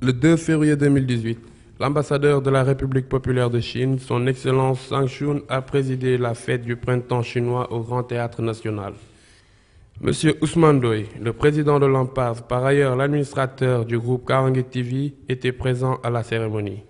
Le 2 février 2018, l'ambassadeur de la République populaire de Chine, son Excellence Zhang Shun, a présidé la fête du printemps chinois au Grand Théâtre National. Monsieur Ousmane Doye, le président de l'AMPAS, par ailleurs l'administrateur du groupe Karange TV, était présent à la cérémonie.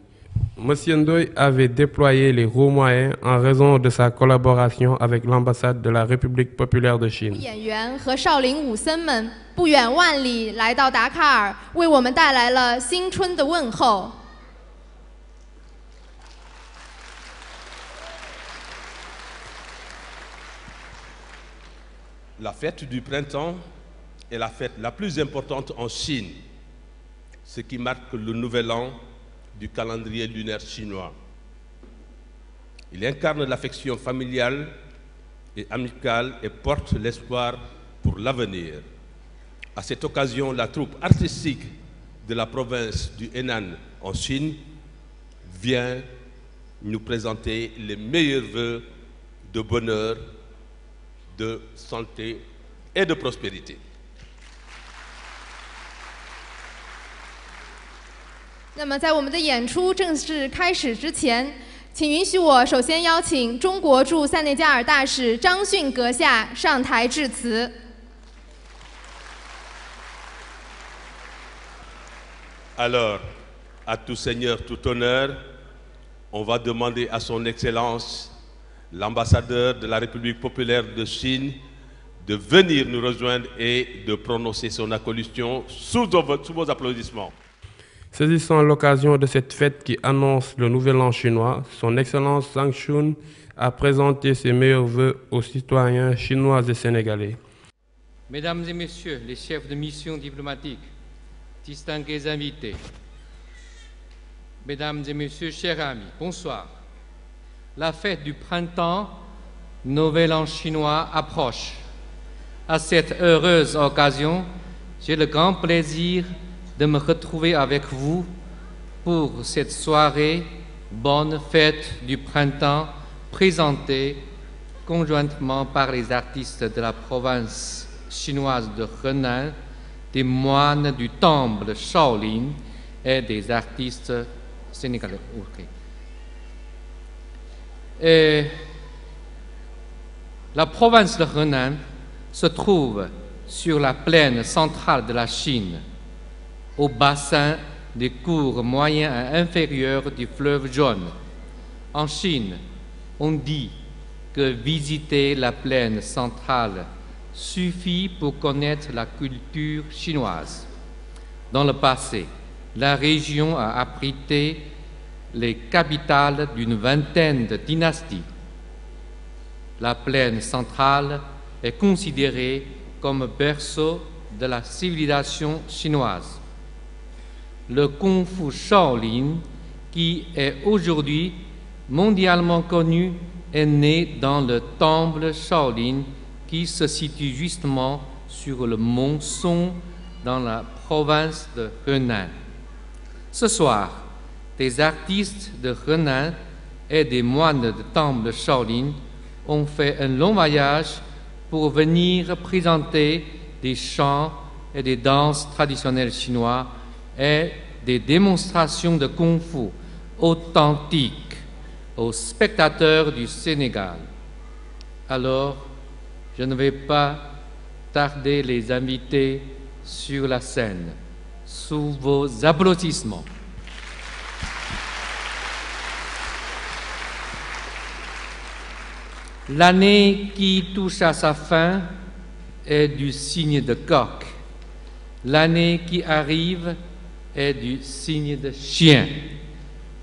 Monsieur Ndoye avait déployé les gros moyens en raison de sa collaboration avec l'ambassade de la République populaire de Chine. 演员和少林武僧们不远万里来到达喀尔，为我们带来了新春的问候。 La fête du printemps est la fête la plus importante en Chine, ce qui marque le nouvel an du calendrier lunaire chinois. Il incarne l'affection familiale et amicale et porte l'espoir pour l'avenir. À cette occasion, la troupe artistique de la province du Henan en Chine vient nous présenter les meilleurs vœux de bonheur, de santé et de prospérité. 那么，在我们的演出正式开始之前，请允许我首先邀请中国驻塞内加尔大使张逊阁下上台致辞。 Alors, à tout seigneur, tout honneur, on va demander à son Excellence, l'ambassadeur de la République populaire de Chine, de venir nous rejoindre et de prononcer son accolution sous vos applaudissements. Saisissant l'occasion de cette fête qui annonce le nouvel an chinois, son Excellence Zhang Shun a présenté ses meilleurs vœux aux citoyens chinois et sénégalais. Mesdames et messieurs les chefs de mission diplomatique, distingués invités, mesdames et messieurs, chers amis, bonsoir. La fête du printemps, nouvel an chinois, approche. À cette heureuse occasion, j'ai le grand plaisir de me retrouver avec vous pour cette soirée bonne fête du printemps présentée conjointement par les artistes de la province chinoise de Henan, des moines du temple Shaolin et des artistes sénégalais. Et la province de Henan se trouve sur la plaine centrale de la Chine, au bassin des cours moyens et inférieurs du fleuve Jaune. En Chine, on dit que visiter la plaine centrale suffit pour connaître la culture chinoise. Dans le passé, la région a abrité les capitales d'une vingtaine de dynasties. La plaine centrale est considérée comme berceau de la civilisation chinoise. Le Kung Fu Shaolin, qui est aujourd'hui mondialement connu, est né dans le temple Shaolin qui se situe justement sur le mont Song dans la province de Henan. Ce soir, des artistes de Henan et des moines de temple Shaolin ont fait un long voyage pour venir présenter des chants et des danses traditionnelles chinois et des démonstrations de Kung Fu authentiques aux spectateurs du Sénégal. Alors, je ne vais pas tarder les inviter sur la scène, sous vos applaudissements. L'année qui touche à sa fin est du signe de coq. L'année qui arrive est du signe de chien.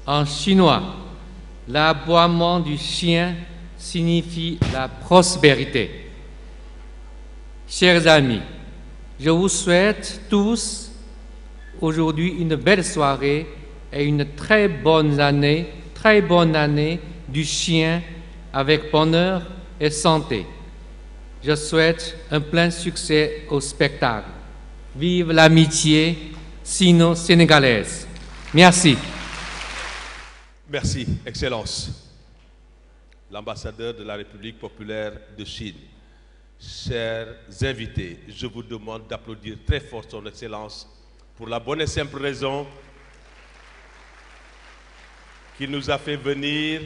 En chinois, l'aboiement du chien signifie la prospérité. Chers amis, je vous souhaite tous aujourd'hui une belle soirée et une très bonne année du chien avec bonheur et santé. Je souhaite un plein succès au spectacle. Vive l'amitié sino-sénégalaise. Merci. Merci, Excellence. L'ambassadeur de la République populaire de Chine. Chers invités, je vous demande d'applaudir très fort son Excellence pour la bonne et simple raison qui nous a fait venir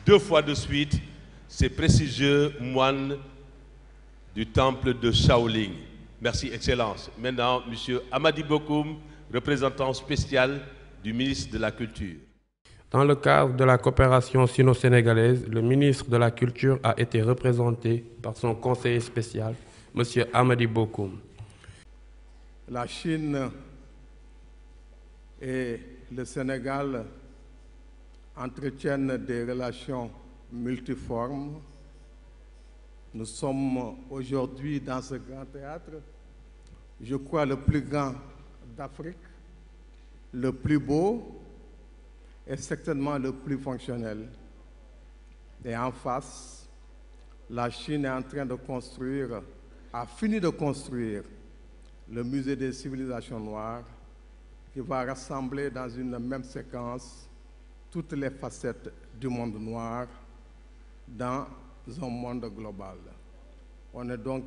2 fois de suite ces prestigieux moines du temple de Shaolin. Merci, Excellence. Maintenant, M. Amadi Bokoum, représentant spécial du ministre de la Culture. Dans le cadre de la coopération sino-sénégalaise, le ministre de la Culture a été représenté par son conseiller spécial, M. Amadi Bokoum. La Chine et le Sénégal entretiennent des relations multiformes. Nous sommes aujourd'hui dans ce grand théâtre, je crois le plus grand d'Afrique, le plus beau et certainement le plus fonctionnel. Et en face, la Chine est en train de construire, a fini de construire le musée des civilisations noires qui va rassembler dans une même séquence toutes les facettes du monde noir dans un monde global. On est donc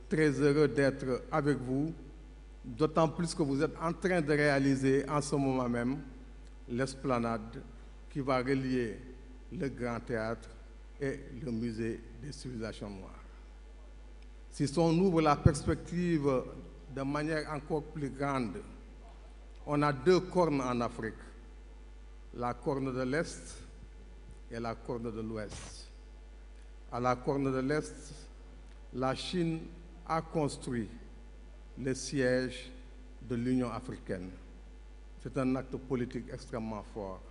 très heureux d'être avec vous, d'autant plus que vous êtes en train de réaliser en ce moment même l'esplanade qui va relier le Grand Théâtre et le musée des civilisations noires. Si on ouvre la perspective de manière encore plus grande, on a 2 cornes en Afrique, la corne de l'Est et la corne de l'Ouest. À la corne de l'Est, la Chine a construit le siège de l'Union africaine. C'est un acte politique extrêmement fort.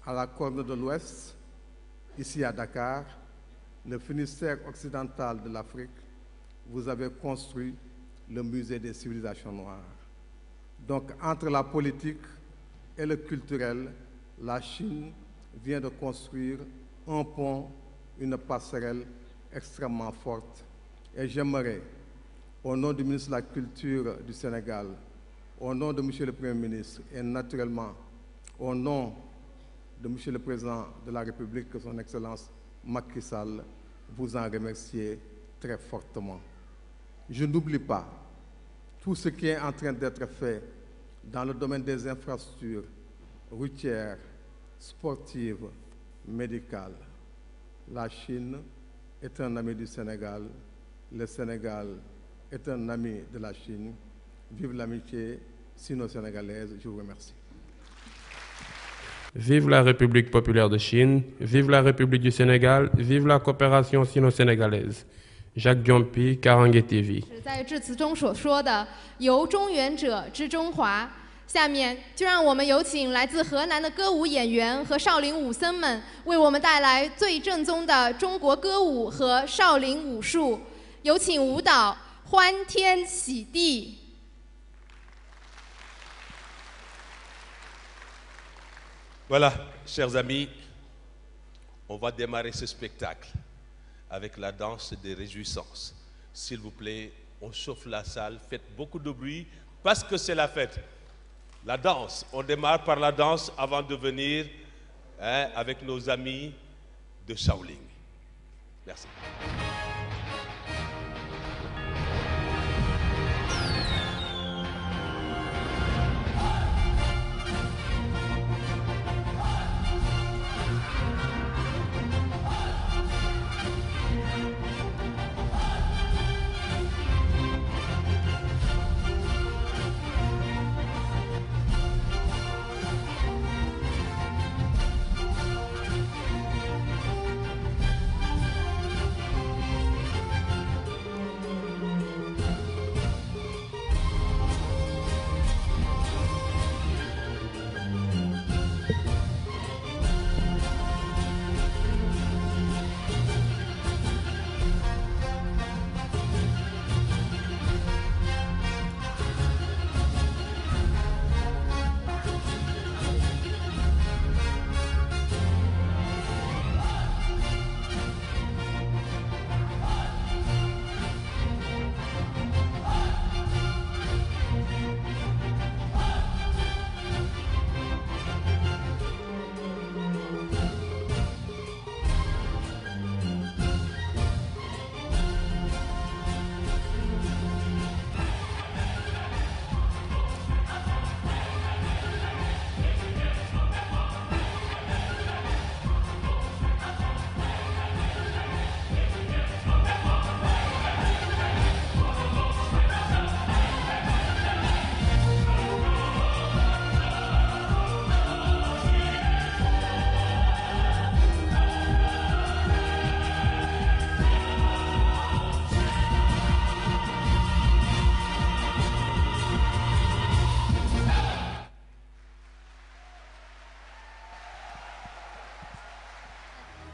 À la corne de l'Ouest, ici à Dakar, le Finistère occidental de l'Afrique, vous avez construit le musée des civilisations noires. Donc, entre la politique et le culturel, la Chine vient de construire un pont, une passerelle extrêmement forte. Et j'aimerais, au nom du ministre de la Culture du Sénégal, au nom de M. le Premier ministre et naturellement au nom de M. le Président de la République, son Excellence Macky Sall, vous en remercier très fortement. Je n'oublie pas tout ce qui est en train d'être fait dans le domaine des infrastructures routières, sportives, médicales. La Chine est un ami du Sénégal, le Sénégal est un ami de la Chine. Vive l'amitié sino-sénégalaise, je vous remercie. Vive la République populaire de Chine, vive la République du Sénégal, vive la coopération sino-sénégalaise. Jacques Diompi, Karange TV. 在致辞中所说的"由中原者之中华"，下面就让我们有请来自河南的歌舞演员和少林武僧们，为我们带来最正宗的中国歌舞和少林武术。有请舞蹈《欢天喜地》。Voilà, chers amis, on va démarrer ce spectacle avec la danse des réjouissances. S'il vous plaît, on chauffe la salle, faites beaucoup de bruit parce que c'est la fête. La danse, on démarre par la danse avant de venir avec nos amis de Shaolin. Merci.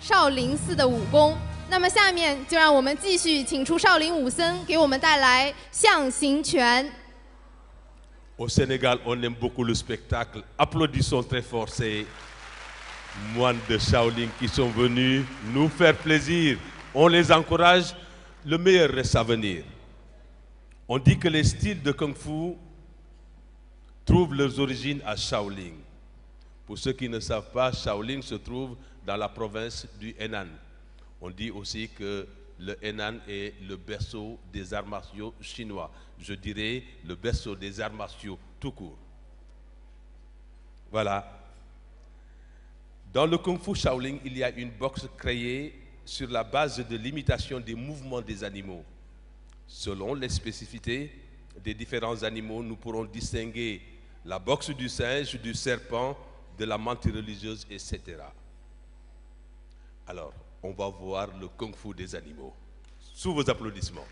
少林寺的武功。那么下面就让我们继续请出少林武僧，给我们带来象形拳。 Au Sénégal, on aime beaucoup le spectacle. Applaudissons très fort ces moines de Shaolin qui sont venus nous faire plaisir. On les encourage. Le meilleur reste à venir. On dit que les styles de Kung Fu trouvent leurs origines à Shaolin. Pour ceux qui ne savent pas, Shaolin se trouve dans la province du Henan. On dit aussi que le Henan est le berceau des arts martiaux chinois. Je dirais le berceau des arts martiaux tout court. Voilà. Dans le Kung Fu Shaolin, il y a une boxe créée sur la base de l'imitation des mouvements des animaux. Selon les spécificités des différents animaux, nous pourrons distinguer la boxe du singe, du serpent, de la menthe religieuse, etc. Alors, on va voir le Kung Fu des animaux. Sous vos applaudissements.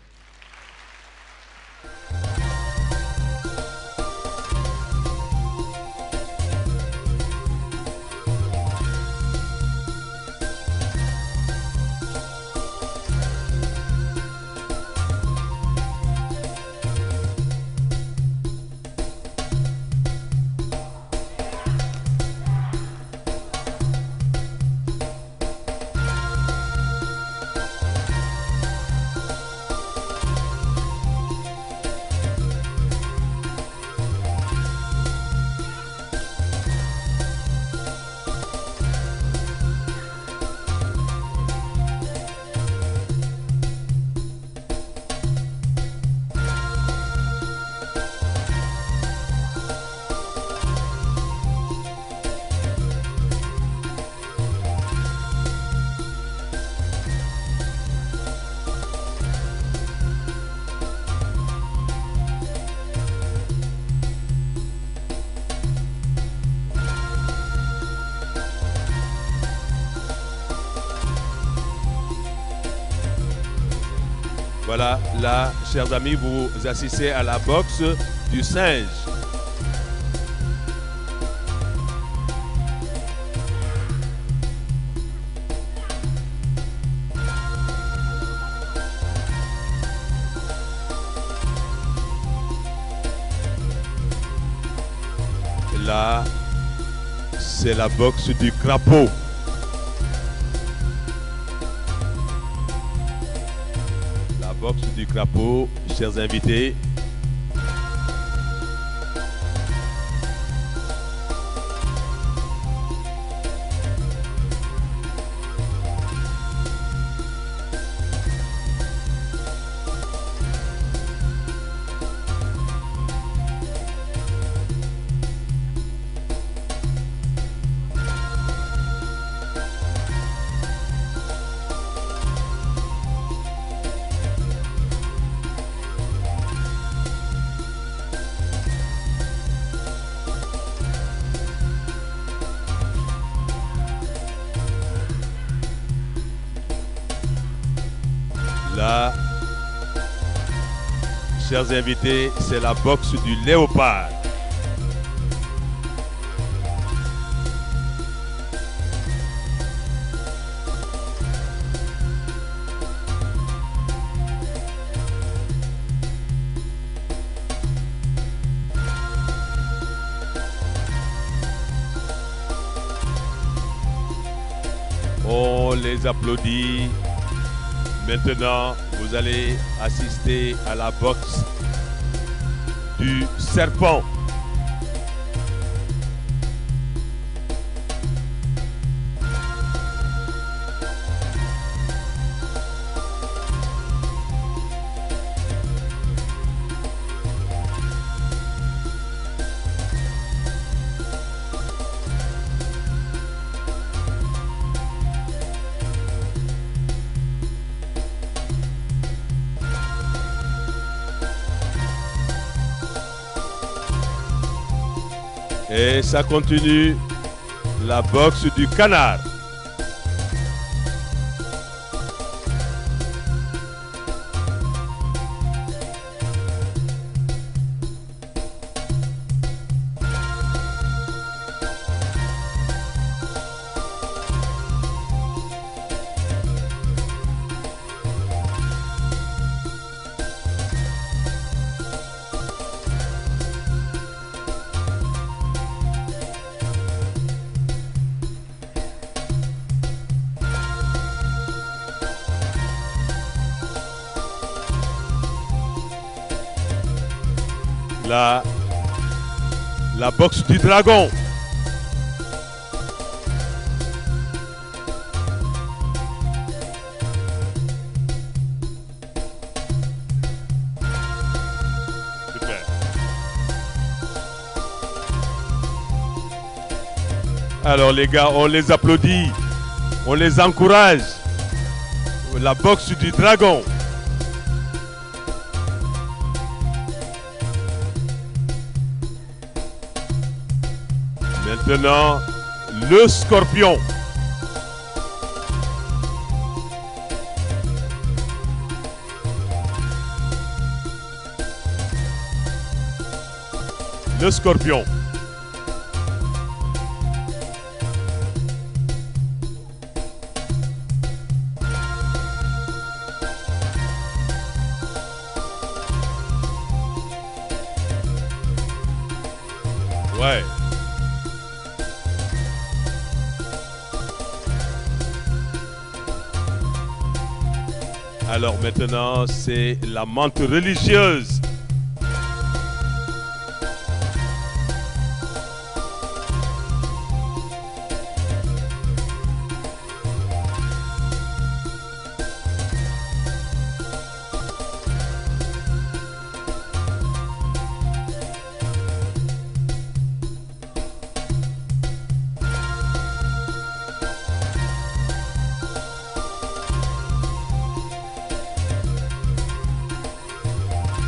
Voilà, là, chers amis, vous assistez à la boxe du singe. Là, c'est la boxe du crapaud. Boxe du crapaud, chers invités. Là, chers invités, c'est la boxe du léopard. On les applaudit. Maintenant, vous allez assister à la boxe du serpent. Et ça continue, la boxe du canard. La boxe du dragon. Super. Alors les gars, on les applaudit, on les encourage. La boxe du dragon. Maintenant, le scorpion. Le scorpion. Ouais. Alors maintenant, c'est la menthe religieuse.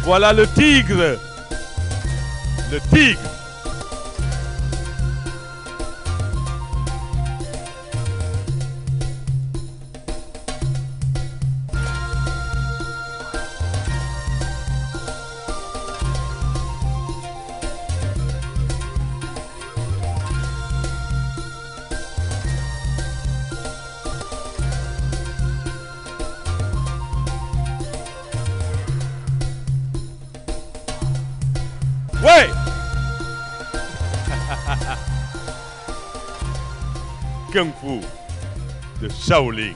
Voilà le tigre. Le tigre. Ouais. Kung Fu de Shaolin.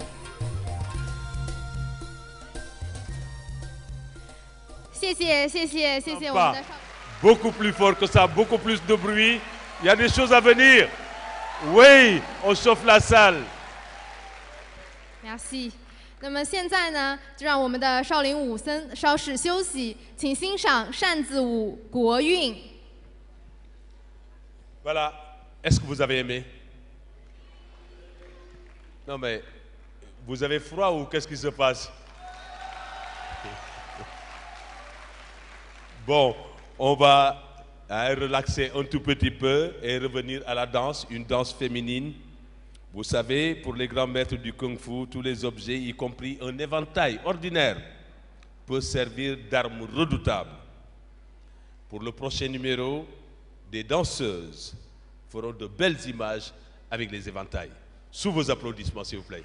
Beaucoup plus fort que ça, beaucoup plus de bruit. Il y a des choses à venir. Oui, on chauffe la salle. Merci。那么现在呢，就让我们的少林武僧稍事休息，请欣赏扇子舞《国韵》。Voilà. Est-ce que vous avez aimé? Non mais, vous avez froid ou qu'est-ce qui se passe? Bon, on va relaxer un tout petit peu et revenir à la danse, une danse féminine. Vous savez, pour les grands maîtres du Kung Fu, tous les objets, y compris un éventail ordinaire, peuvent servir d'arme redoutable. Pour le prochain numéro, des danseuses feront de belles images avec les éventails. Sous vos applaudissements, s'il vous plaît.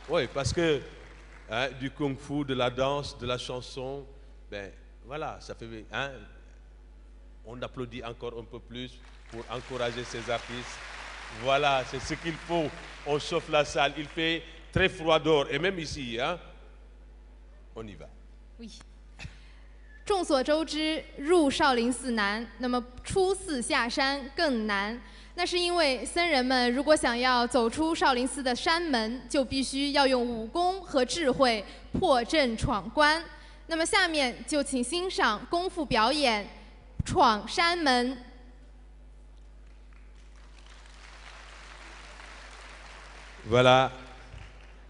Oui, parce que hein, du kung-fu, de la danse, de la chanson, ben voilà, ça fait... Hein, on applaudit encore un peu plus pour encourager ces artistes. Voilà, c'est ce qu'il faut. On chauffe la salle. Il fait très froid dehors. Et même ici, hein, on y va. Oui。众所周知，入少林寺难，那么出寺下山更难。那是因为僧人们如果想要走出少林寺的山门，就必须要用武功和智慧破阵闯关。那么下面就请欣赏功夫表演《闯山门》。Voilà,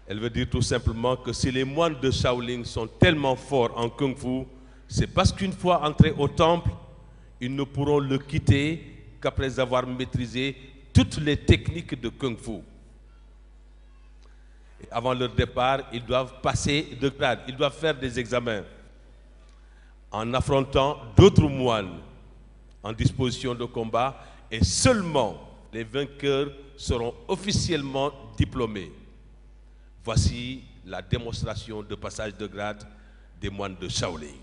elle veut dire tout simplement que si les moines de Shaolin sont tellement forts en kung-fu, c'est parce qu'une fois entrés au temple, ils ne pourront le quitter qu'après avoir maîtrisé toutes les techniques de kung-fu. Et avant leur départ, ils doivent passer de grade, ils doivent faire des examens en affrontant d'autres moines en disposition de combat et seulement les vainqueurs seront officiellement diplômés. Voici la démonstration de passage de grade des moines de Shaolin.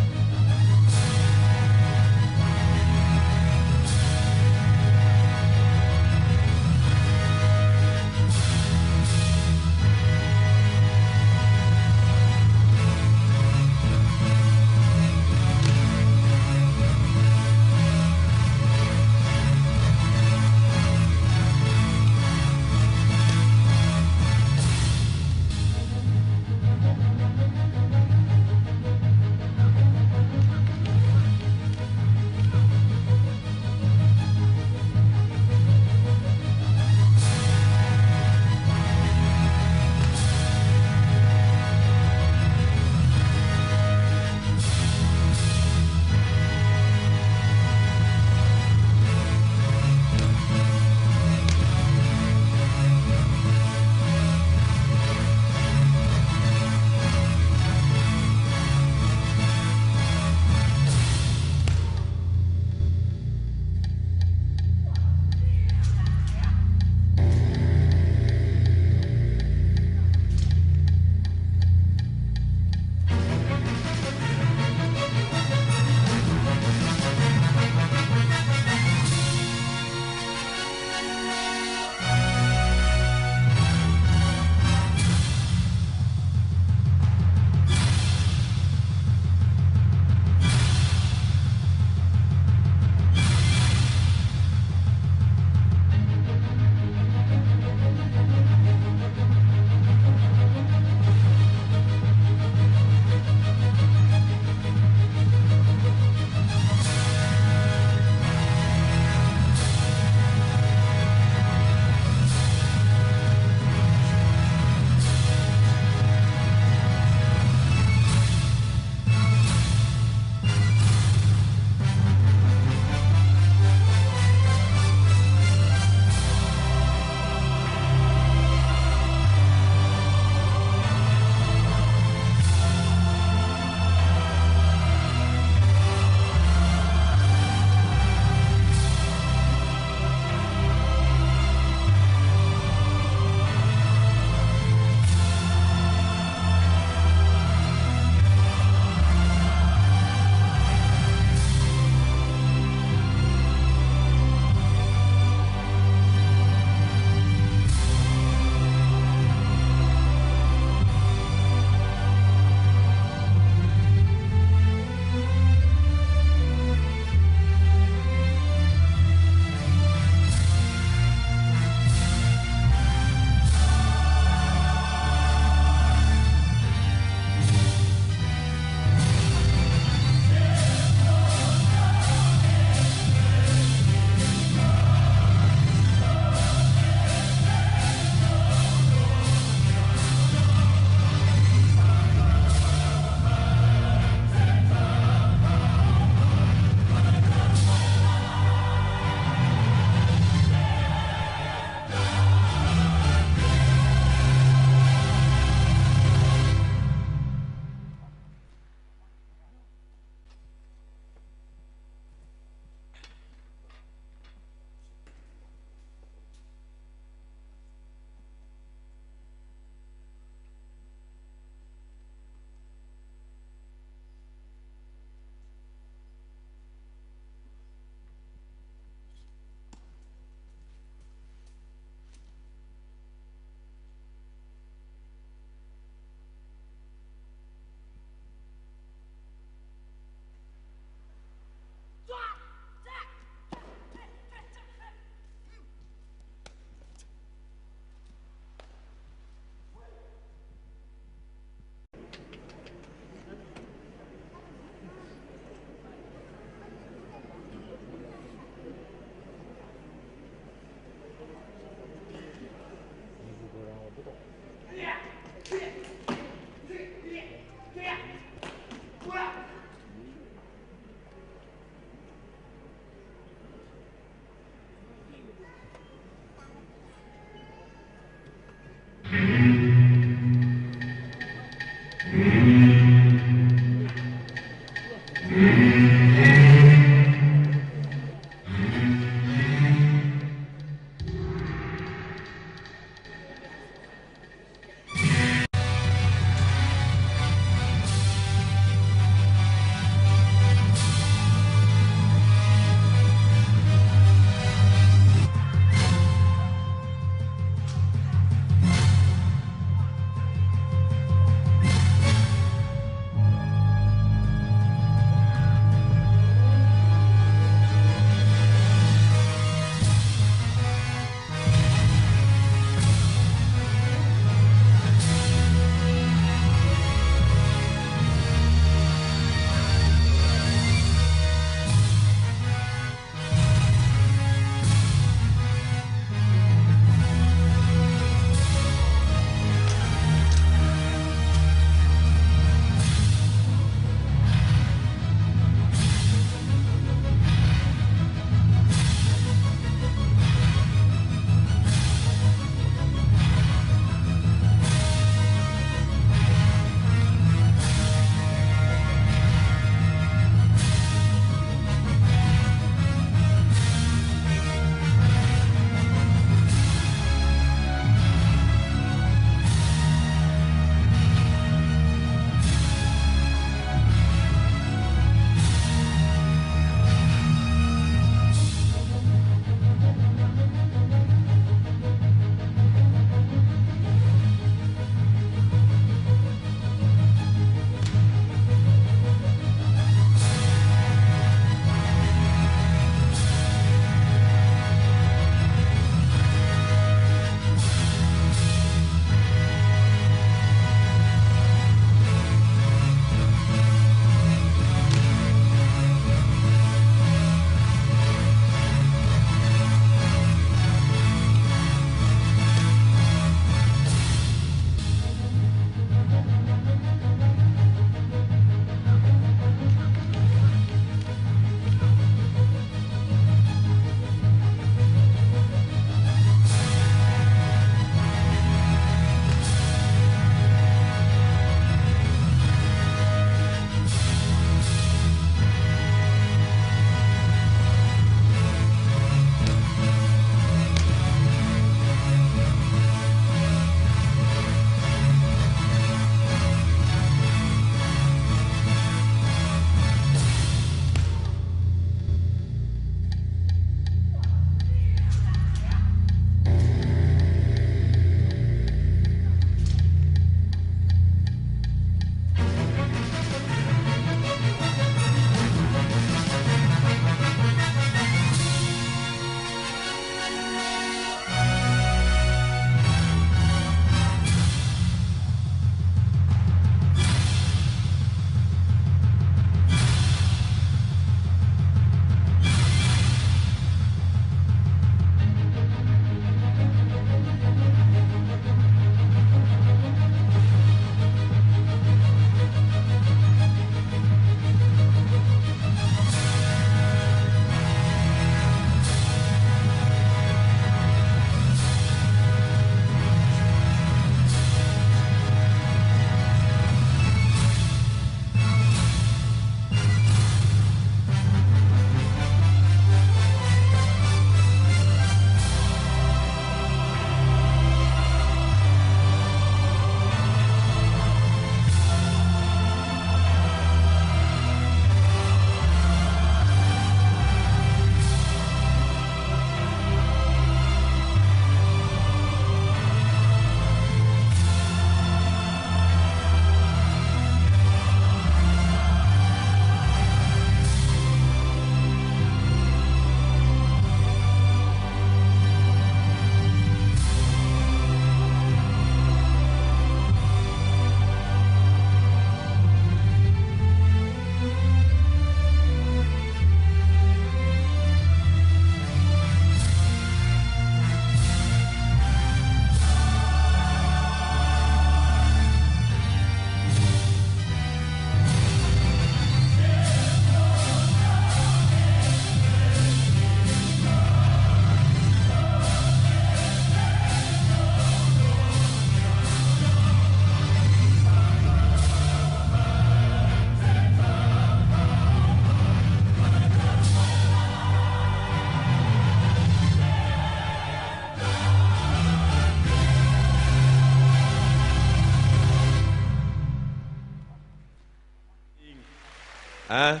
Hein?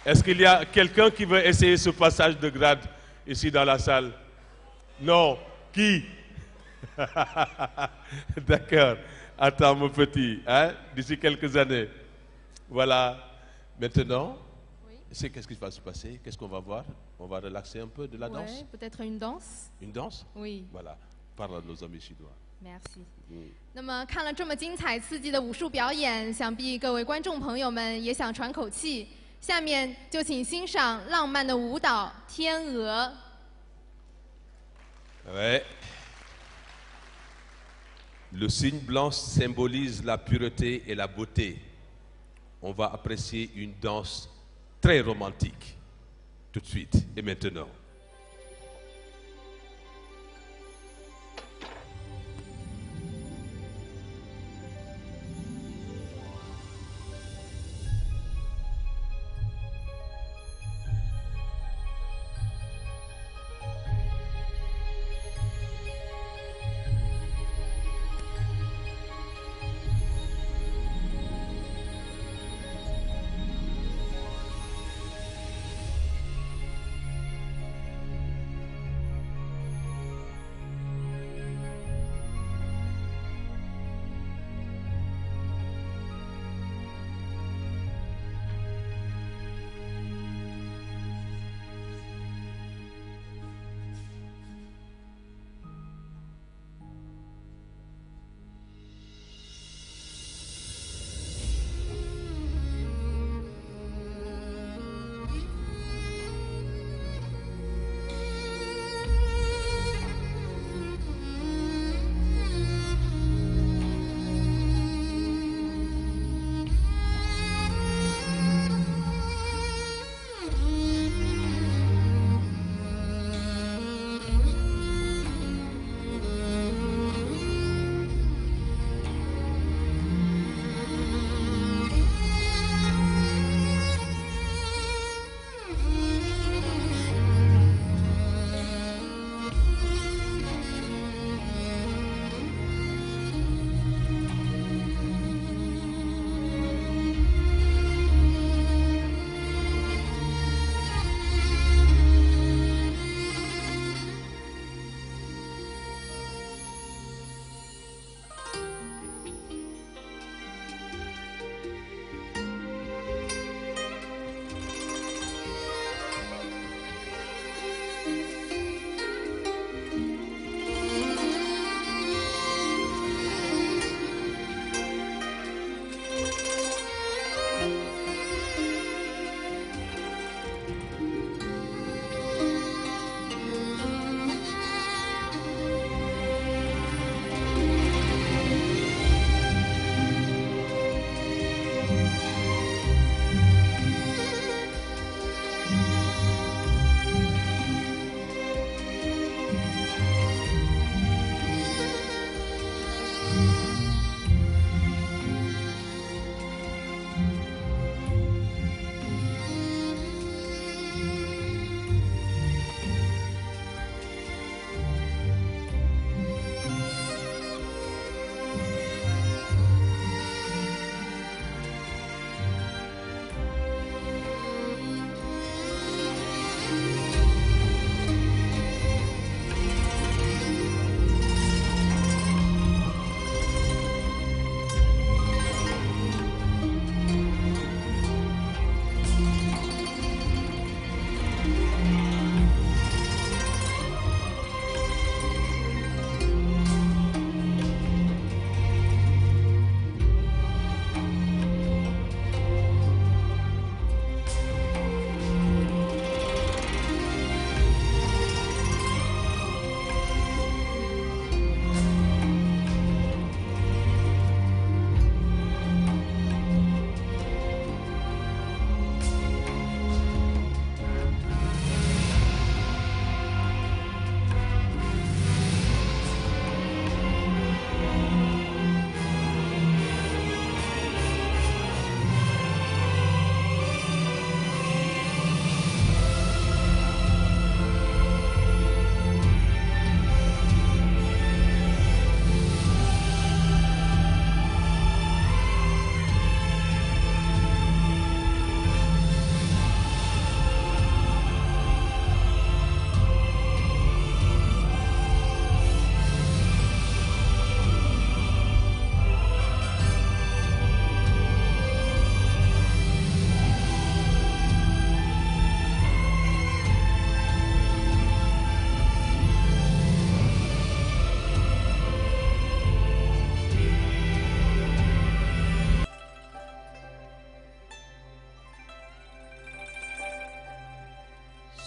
Est-ce qu'il y a quelqu'un qui veut essayer ce passage de grade ici dans la salle? Non. Qui? D'accord. Attends, mon petit. Hein? D'ici quelques années. Voilà. Maintenant, c'est qu'est-ce qui va se passer? Qu'est-ce qu'on va voir? On va relaxer un peu de la danse? Ouais, peut-être une danse. Une danse? Oui. Voilà. Parle à nos amis chinois. Merci。那么看了这么精彩刺激的武术表演，想必各位观众朋友们也想喘口气。下面就请欣赏浪漫的舞蹈《天鹅》。Ouais. Le signe blanc symbolise la pureté et la beauté. On va apprécier une danse très romantique tout de suite et maintenant.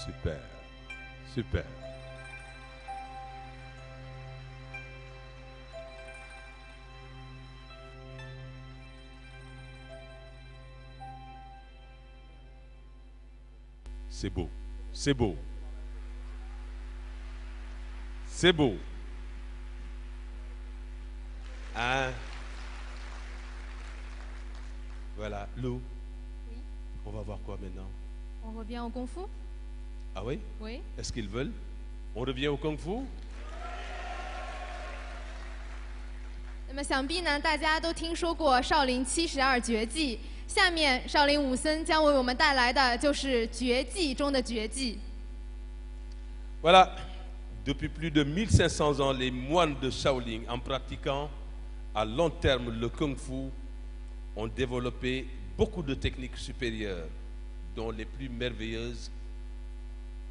Super. Super. C'est beau. C'est beau. C'est beau. Hein? Voilà, Lou. Oui. On va voir quoi maintenant? On revient au Kung Fu? Ah oui? Oui. Est-ce qu'ils veulent? On revient au Kung Fu? 那么想必呢，大家都听说过少林72绝技。下面少林武僧将为我们带来的就是绝技中的绝技。Voilà, depuis plus de 1500 ans, les moines de Shaolin, en pratiquant à long terme le Kung Fu, ont développé beaucoup de techniques supérieures, dont les plus merveilleuses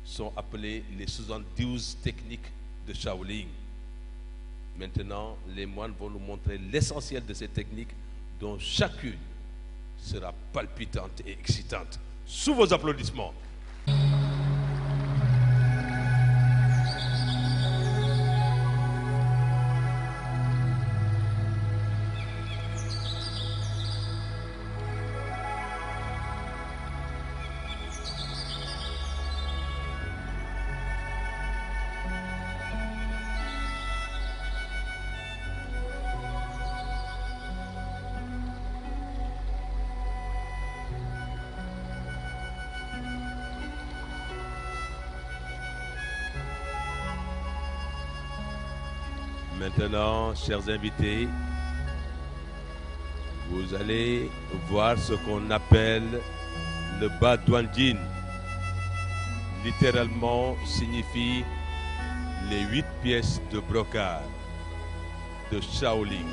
sont appelées les 72 techniques de Shaolin. Maintenant, les moines vont nous montrer l'essentiel de ces techniques, dont chacune sera palpitante et excitante. Sous vos applaudissements. Maintenant, chers invités, vous allez voir ce qu'on appelle le Ba Duanjin. Littéralement signifie les 8 pièces de brocart de Shaolin.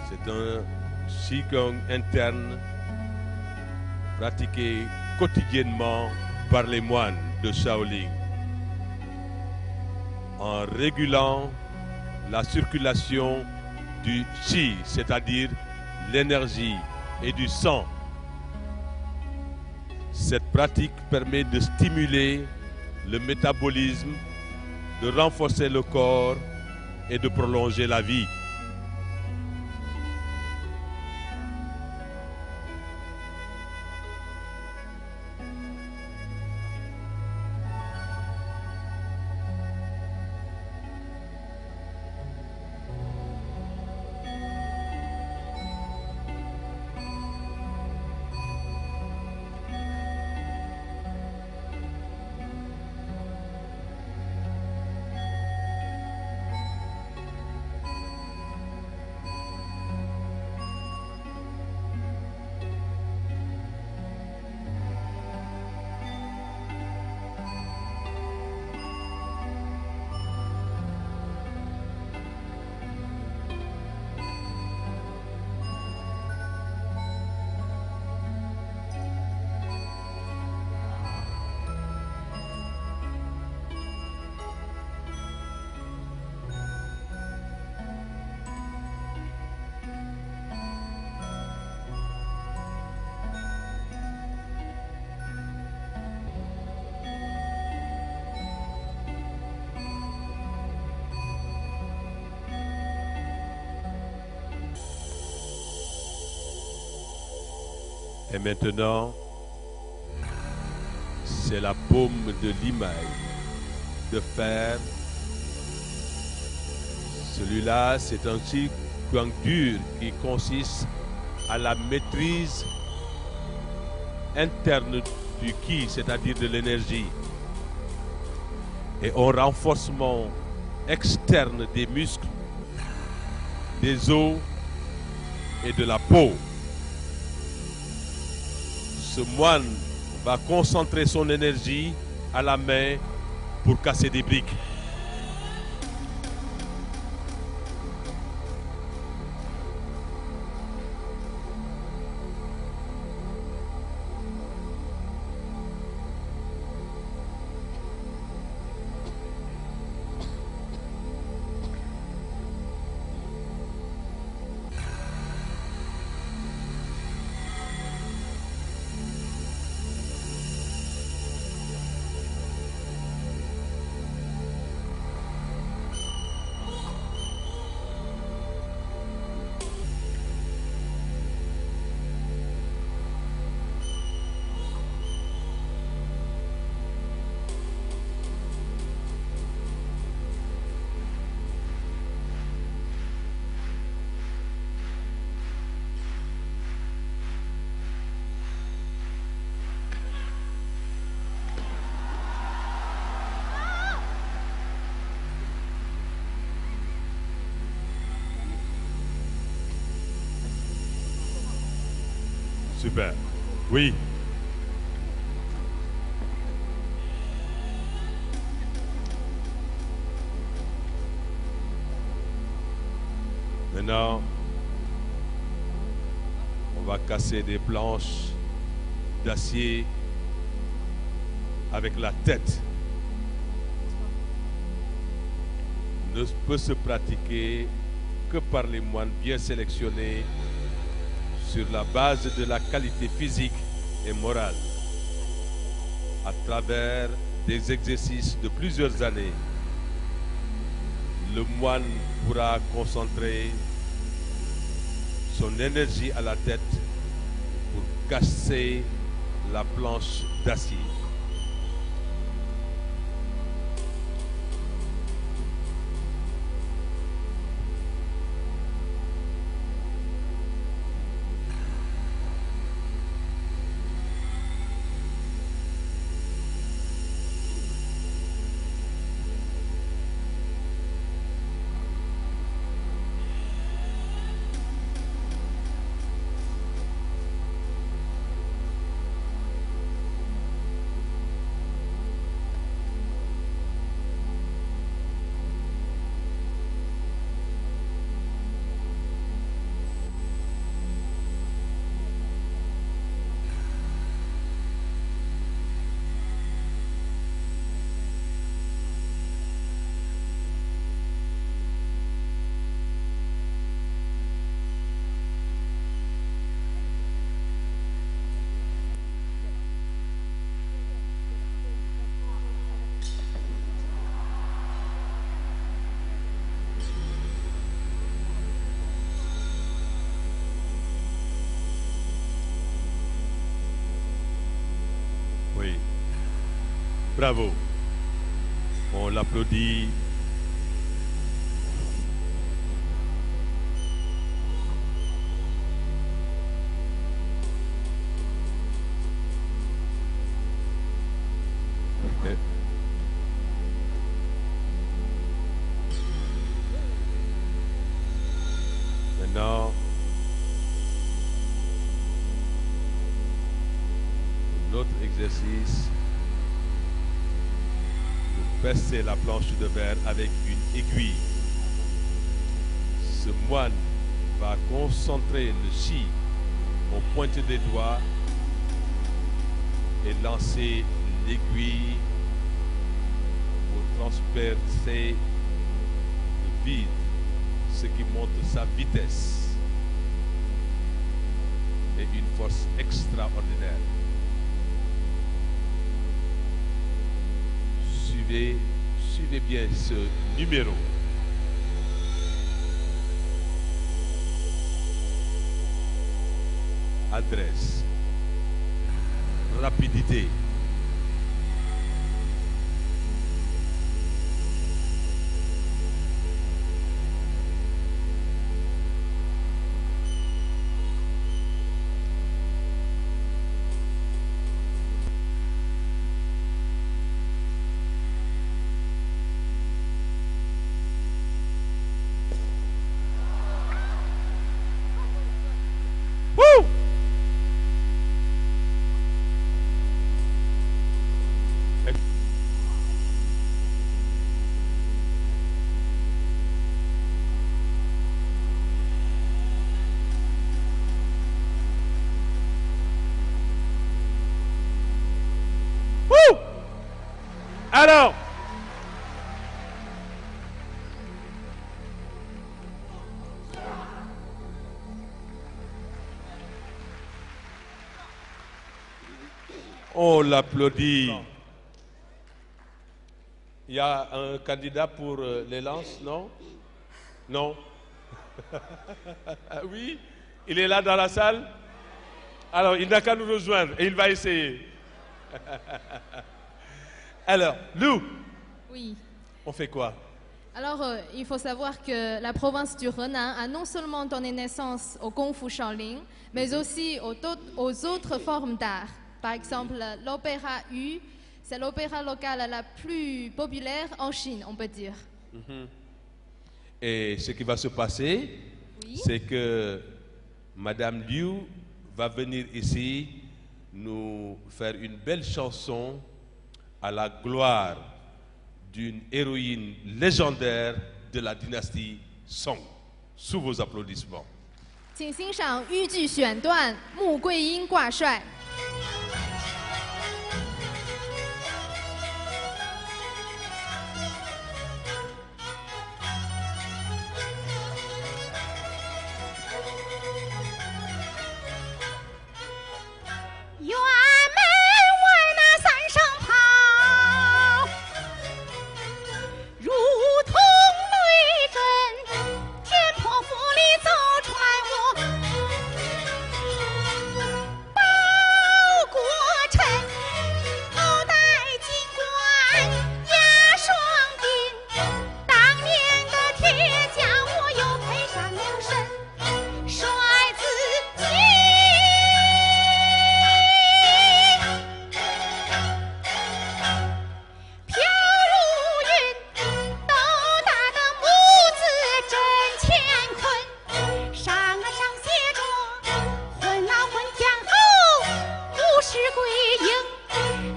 C'est un Qigong interne pratiqué quotidiennement par les moines de Shaolin en régulant la circulation du Qi, c'est-à-dire l'énergie et du sang. Cette pratique permet de stimuler le métabolisme, de renforcer le corps et de prolonger la vie. Et maintenant, c'est la paume de l'imaille de fer. Celui-là, c'est un Qigong dur qui consiste à la maîtrise interne du Qi, c'est-à-dire de l'énergie, et au renforcement externe des muscles, des os et de la peau. Ce moine va concentrer son énergie à la main pour casser des briques. Super. Oui. Maintenant, on va casser des planches d'acier avec la tête. Ne peut se pratiquer que par les moines bien sélectionnés sur la base de la qualité physique et morale. À travers des exercices de plusieurs années, le moine pourra concentrer son énergie à la tête pour casser la planche d'acier. Oui. Bravo. On l'applaudit. Maintenant, un autre exercice. Vous percez la planche de verre avec une aiguille. Ce moine va concentrer le chi aux pointes des doigts et lancer l'aiguille pour transpercer le vide, ce qui montre sa vitesse et une force extraordinaire. Suivez bien ce numéro. Adresse, rapidité. Alors, on l'applaudit. Il y a un candidat pour les lances, non? Non? Oui? Il est là dans la salle? Alors, il n'a qu'à nous rejoindre et il va essayer. Alors, Lou, Oui. on fait quoi? Alors, il faut savoir que la province du Henan a non seulement donné naissance au Kung Fu Shaolin, mais aussi aux autres formes d'art. Par exemple, l'opéra Yu, c'est l'opéra local la plus populaire en Chine, on peut dire. Et ce qui va se passer, Oui. c'est que Madame Liu va venir ici nous faire une belle chanson à la gloire d'une héroïne légendaire de la dynastie Song. Sous vos applaudissements. 请欣赏豫剧选段《穆桂英挂帅》。辕门外那三声炮，如同雷震，天破府里走出来我包国臣，头戴金冠压双鬓，当年的铁甲我又配上了身，帅自己。飘如云，斗大的木字真乾坤，上写着混老混天后，无事归营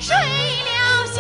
睡了香。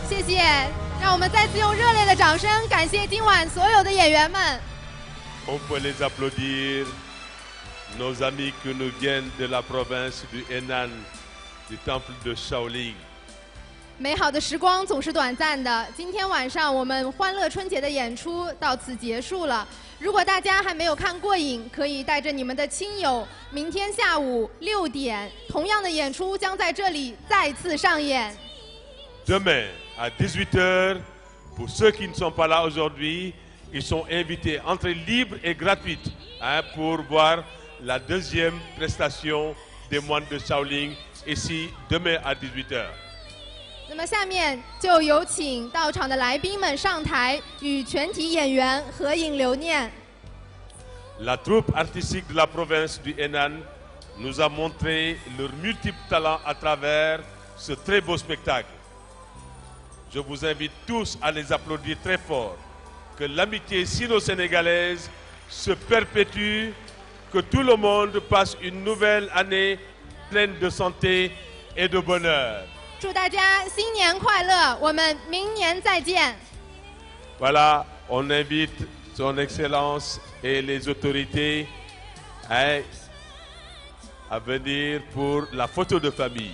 谢谢，让我们再次用热烈的掌声感谢今晚所有的演员们。 On peut les applaudir, nos amis qui nous viennent de la province du Henan, du temple de Shaolin. 美好的时光总是短暂的，今天晚上我们欢乐春节的演出到此结束了。如果大家还没有看过瘾，可以带着你们的亲友，明天下午6点，同样的演出将在这里再次上演。 Demain, à 18h, pour ceux qui ne sont pas là aujourd'hui, ils sont invités, entrée libre et gratuite, pour voir la deuxième prestation des moines de Shaolin, ici, demain à 18h. 那么下面就有请到场的来宾们上台，与全体演员合影留念。 La troupe artistique de la province du Henan nous a montré leurs multiples talents à travers ce très beau spectacle. Je vous invite tous à les applaudir très fort. Que l'amitié sino-sénégalaise se perpétue, que tout le monde passe une nouvelle année pleine de santé et de bonheur. 祝大家新年快乐，我们明年再见。 Voilà, on invite Son Excellence et les autorités à venir pour la photo de famille.